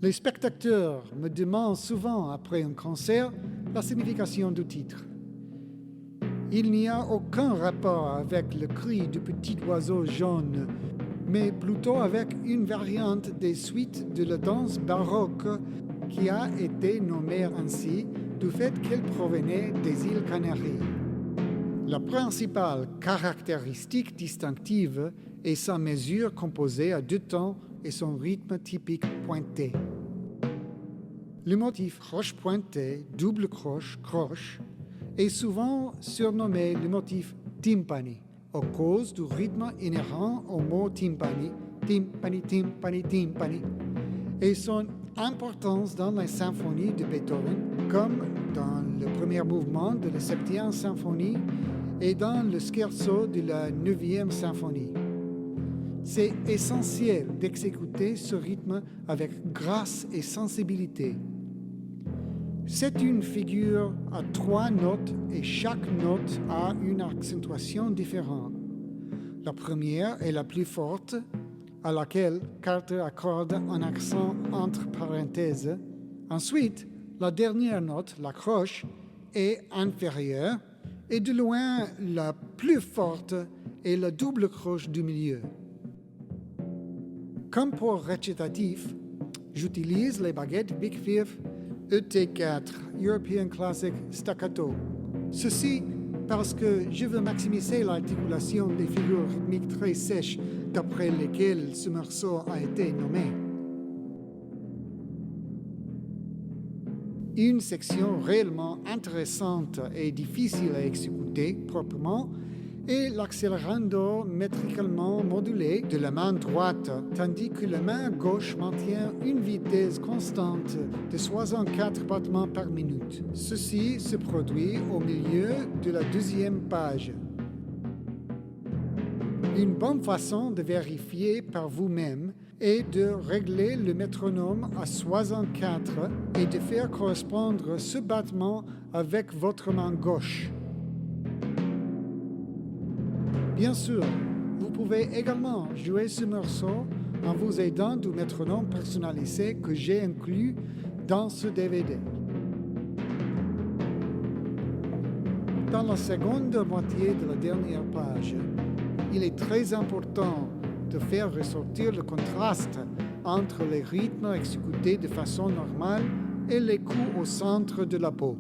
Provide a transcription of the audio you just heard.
Les spectateurs me demandent souvent après un concert la signification du titre. Il n'y a aucun rapport avec le cri du petit oiseau jaune, mais plutôt avec une variante des suites de la danse baroque qui a été nommée ainsi du fait qu'elle provenait des îles Canaries. La principale caractéristique distinctive est sa mesure composée à deux temps et son rythme typique pointé. Le motif croche pointé, double croche, croche, est souvent surnommé le motif timpani, à cause du rythme inhérent au mot timpani, timpani, timpani, timpani, et son importance dans la symphonie de Beethoven, comme dans le premier mouvement de la 7e symphonie et dans le scherzo de la 9e symphonie. C'est essentiel d'exécuter ce rythme avec grâce et sensibilité. C'est une figure à 3 notes et chaque note a une accentuation différente. La première est la plus forte, à laquelle Carter accorde un accent entre parenthèses. Ensuite, la dernière note, la croche, est inférieure et de loin la plus forte est la double croche du milieu. Comme pour récitatif, j'utilise les baguettes Big Fifth ET4 European Classic Staccato. Ceci parce que je veux maximiser l'articulation des figures rythmiques très sèches d'après lesquelles ce morceau a été nommé. Une section réellement intéressante et difficile à exécuter proprement est l'accélérando métricalement modulé de la main droite, tandis que la main gauche maintient une vitesse constante de 64 battements par minute. Ceci se produit au milieu de la 2e page. Une bonne façon de vérifier par vous-même est de régler le métronome à 64 et de faire correspondre ce battement avec votre main gauche. Bien sûr, vous pouvez également jouer ce morceau en vous aidant du métronome personnalisé que j'ai inclus dans ce DVD. Dans la seconde moitié de la dernière page, il est très important de faire ressortir le contraste entre les rythmes exécutés de façon normale et les coups au centre de la peau.